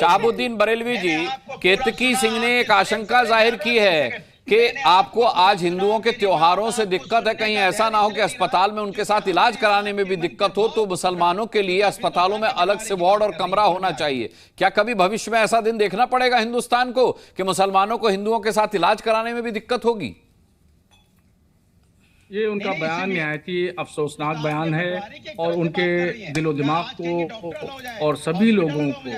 शहाबुद्दीन बरेलवी जी, केतकी सिंह ने एक आशंका जाहिर की है कि आपको आज हिंदुओं के त्योहारों से दिक्कत है, कहीं ऐसा ना हो कि अस्पताल में उनके साथ इलाज कराने में भी दिक्कत हो, तो मुसलमानों के लिए अस्पतालों में अलग से वार्ड और कमरा होना चाहिए। क्या कभी भविष्य में ऐसा दिन देखना पड़ेगा हिंदुस्तान को कि मुसलमानों को हिंदुओं के साथ इलाज कराने में भी दिक्कत होगी? ये उनका बयान निहायत ही अफसोसनाक बयान है और उनके दिलो दिमाग को और सभी लोगों को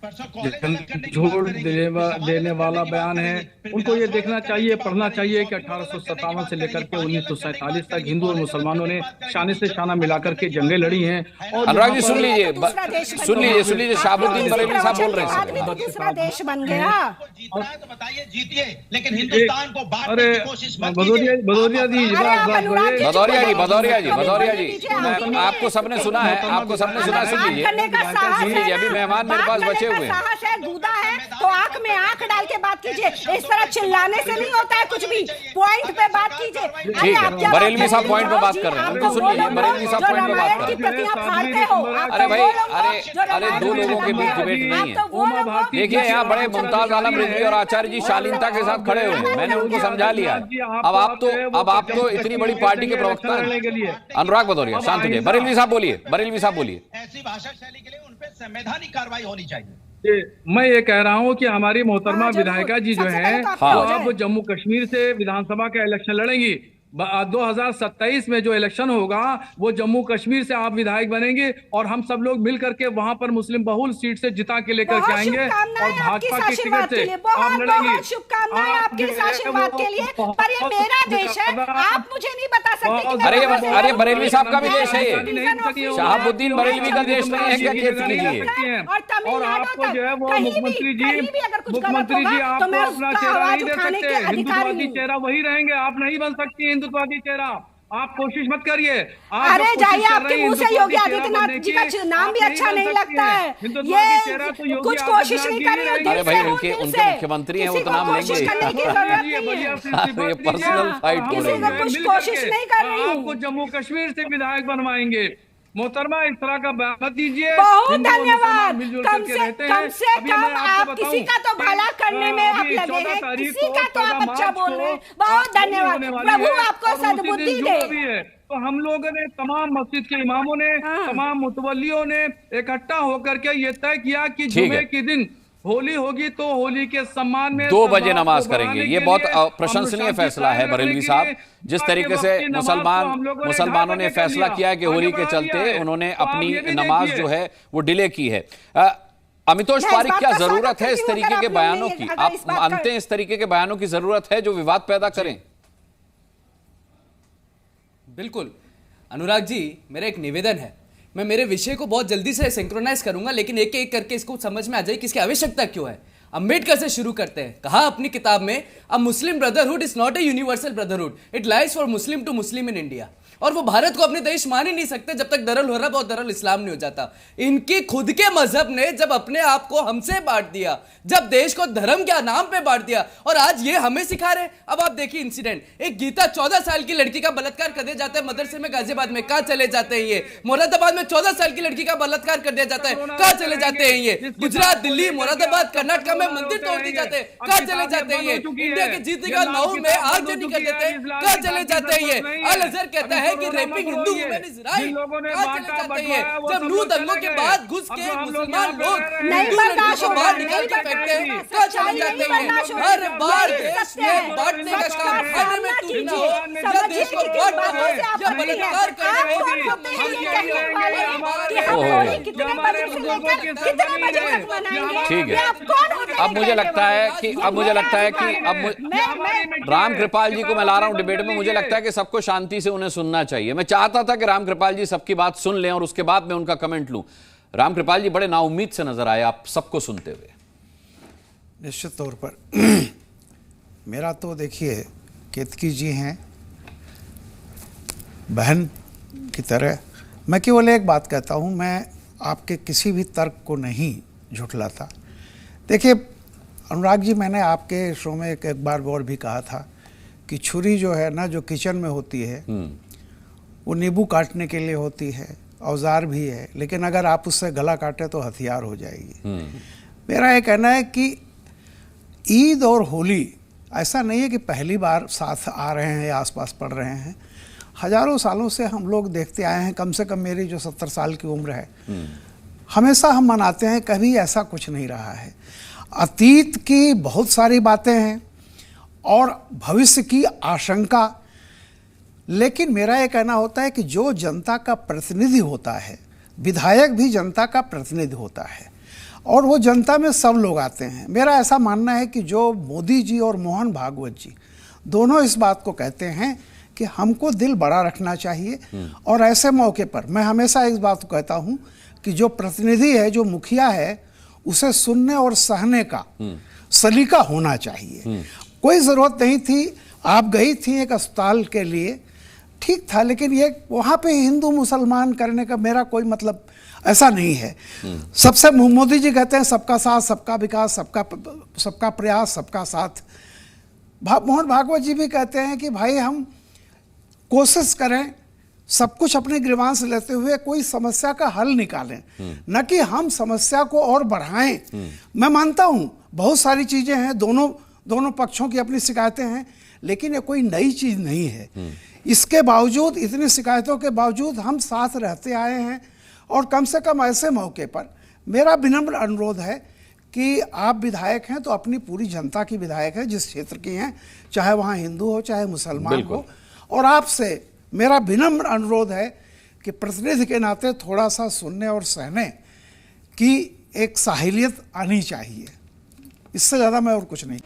झोड़ देने वाला बयान है। उनको ये देखना चाहिए, पढ़ना चाहिए कि 1857 से लेकर के 1947 तक हिंदू और मुसलमानों ने शाने से शाना मिलाकर के जंगें लड़ी हैं। और अनुराग जी सुन लीजिए शहाबुद्दीन बरेलवी साहब बोल रहे हैं। दूसरा देश बन गया तो बताइए, जीतिए, लेकिन हिंदुस्तान को अरे भदौरिया जी आपको सबने सुना है, सुन लीजिए अभी मेहमान मेरे पास बचे हुए हैं। साहस है, गूदा है तो आंख में आंख डाल के बात कीजिए। इस तरह चिल्लाने से नहीं होता है कुछ भी, पॉइंट पे बात कीजिए। ठीक है, बरेलवी साहब पॉइंट पे बात कर रहे हैं, उनको सुन लीजिए। बरेलवी साहब पॉइंट पे बात कर रहे हैं। अरे भाई, अरे दो लोगों के बीच डिबेट नहीं है। देखिए यहाँ बड़े मुमताज आलम रिजवी और आचार्य जी शालीनता के साथ खड़े हुए हैं, मैंने उनको समझा लिया। अब आप तो इतनी बड़ी पार्टी के प्रवक्ता हैं। अनुराग भदौरिया शांत हो जाइए। बरेलवी साहब बोलिए। ऐसी भाषा शैली के लिए उन पे संवैधानिक कार्रवाई होनी चाहिए। मैं ये कह रहा हूँ कि हमारी मोहतरमा विधायिका जी जो है वो अब जम्मू कश्मीर से विधानसभा का इलेक्शन लड़ेंगी। 2027 में जो इलेक्शन होगा वो जम्मू कश्मीर से आप विधायक बनेंगे और हम सब लोग मिल करके वहां पर मुस्लिम बहुल सीट से जिता के लेकर के आएंगे और भाजपा की टिकट से आप लड़ेंगे। शुभकामनाएं आपके इस आशीर्वाद के लिए। पर ये मेरा देश है, आप मुझे नहीं बता सकते। अरे बरेलवी साहब का भी देश है ये, शहाबुद्दीन बरेलवी का देश नहीं है क्या? और आपको जो है वो मुख्यमंत्री जी आपको अपना चेहरा नहीं दे सकते, हिंदुत्ववादी चेहरा वही रहेंगे, आप नहीं बन सकती हिंदुत्ववादी चेहरा। आप कोशिश मत करिए। अरे जाइए, आपके मुंह से योगी आदित्यनाथ जी का नाम भी अच्छा नहीं लगता है। ये कुछ कोशिश नहीं कर रही। अरे भाई उनके मुख्यमंत्री हैं, वो तो नाम लेंगे। ये पर्सनल फाइट हो रही है। कुछ कोशिश नहीं कर रही। आपको जम्मू कश्मीर से विधायक बनवाएंगे। मोहतरमा इस तरह का मत दीजिए। बहुत धन्यवाद। कम से कम आप किसी का तो भला करने में आप लगे हैं, किसी का तो आप अच्छा बोल रहे हैं। बहुत धन्यवाद, प्रभु आपको सद्बुद्धि दे। तो हम लोगों ने, तमाम मस्जिद के इमामों ने, तमाम मुतवल्लियों ने इकट्ठा होकर के ये तय किया कि जुमे के दिन होली होगी तो होली के सम्मान में 2 बजे नमाज करेंगे। ये बहुत प्रशंसनीय फैसला है बरेलवी साहब, जिस तरीके से मुसलमानों ने फैसला किया है कि होली के चलते उन्होंने अपनी नमाज जो है वो डिले की है। अमितोष पारिक, क्या जरूरत है इस तरीके के बयानों की? आप मानते हैं इस तरीके के बयानों की जरूरत है जो विवाद पैदा करें? बिल्कुल अनुराग जी, मेरा एक निवेदन है, मैं मेरे विषय को बहुत जल्दी से सिंक्रोनाइज करूंगा, लेकिन एक एक करके इसको समझ में आ जाए कि इसकी आवश्यकता क्यों है। अंबेडकर से शुरू करते हैं। कहा अपनी किताब में, a Muslim brotherhood is not a universal brotherhood, it lies for Muslim to Muslim in India. और वो भारत को अपने देश मान ही नहीं सकते जब तक दरुल हरब और दरुल इस्लाम नहीं हो जाता। इनकी खुद के मजहब ने जब अपने आप को हमसे बांट दिया, जब देश को धर्म के नाम पे बांट दिया, और आज ये हमें सिखा रहे। अब आप देखिए इंसिडेंट, एक गीता 14 साल की लड़की का बलात्कार कर दिया जाता है मदरसे में गाजियाबाद में, कहां चले जाते हैं ये? मुरादाबाद में 14 साल की लड़की का बलात्कार कर दिया जाता है, कहां चले जाते हैं ये? गुजरात, दिल्ली, मुरादाबाद, कर्नाटक में मंदिर तोड़ दिए जाते हैं, कहां चले जाते हैं ये? इंडिया के जीते का 9 में आगजनी कर देते हैं, कहां चले जाते हैं ये? अल अजहर कहता है कि rapping Hindu women is right, कहां चले जाते हैं? जब नू दंगों के बाद घुस के मुसलमान लोग लड़कियों को बाहर निकाल के फेंकते हैं, कहां चले जाते हैं? हर बार देश में बांटने का काम खाने में तू ना हो, या देश को बांटना हो या बलात्कार करना हो। ठीक है, अब मुझे लगता है कि राम कृपाल जी को मैं ला रहा हूं डिबेट में। मुझे लगता है कि सबको शांति से उन्हें सुनना चाहिए। मैं चाहता था कि राम कृपाल जी सबकी बात सुन लें और उसके बाद मैं उनका कमेंट लूं। राम कृपाल जी बड़े नाउम्मीद से नजर आए आप सबको सुनते हुए। निश्चित तौर पर मेरा तो देखिए, केतकी जी हैं बहन की तरह। मैं केवल एक बात कहता हूं, मैं आपके किसी भी तर्क को नहीं झुठलाता। देखिए अनुराग जी, मैंने आपके शो में एक बार और भी कहा था कि छुरी जो है ना, जो किचन में होती है वो नींबू काटने के लिए होती है, औजार भी है, लेकिन अगर आप उससे गला काटे तो हथियार हो जाएगी। मेरा ये कहना है कि ईद और होली ऐसा नहीं है कि पहली बार साथ आ रहे हैं या आसपास पड़ रहे हैं। हजारों सालों से हम लोग देखते आए हैं, कम से कम मेरी जो 70 साल की उम्र है, हमेशा हम मनाते हैं, कभी ऐसा कुछ नहीं रहा है। अतीत की बहुत सारी बातें हैं और भविष्य की आशंका, लेकिन मेरा ये कहना होता है कि जो जनता का प्रतिनिधि होता है, विधायक भी जनता का प्रतिनिधि होता है और वो जनता में सब लोग आते हैं। मेरा ऐसा मानना है कि जो मोदी जी और मोहन भागवत जी दोनों इस बात को कहते हैं कि हमको दिल बड़ा रखना चाहिए, और ऐसे मौके पर मैं हमेशा इस बात को कहता हूं कि जो प्रतिनिधि है, जो मुखिया है, उसे सुनने और सहने का सलीका होना चाहिए। कोई ज़रूरत नहीं थी, आप गई थी एक अस्पताल के लिए, ठीक था, लेकिन ये वहाँ पे हिंदू मुसलमान करने का मेरा कोई मतलब ऐसा नहीं है। सबसे मोदी जी कहते हैं सबका साथ सबका विकास, सबका प्रयास सबका साथ। मोहन भागवत जी भी कहते हैं कि भाई हम कोशिश करें सब कुछ अपने ग्रीवांस लेते हुए कोई समस्या का हल निकालें, न कि हम समस्या को और बढ़ाएं। मैं मानता हूं बहुत सारी चीजें हैं, दोनों पक्षों की अपनी शिकायतें हैं, लेकिन ये कोई नई चीज नहीं है। इसके बावजूद, इतनी शिकायतों के बावजूद हम साथ रहते आए हैं, और कम से कम ऐसे मौके पर मेरा विनम्र अनुरोध है कि आप विधायक हैं तो अपनी पूरी जनता की विधायक हैं, जिस क्षेत्र की हैं, चाहे वहाँ हिंदू हो चाहे मुसलमान हो, और आपसे मेरा विनम्र अनुरोध है कि प्रतिनिधि के नाते थोड़ा सा सुनने और सहने की एक साहिलियत आनी चाहिए। इससे ज़्यादा मैं और कुछ नहीं।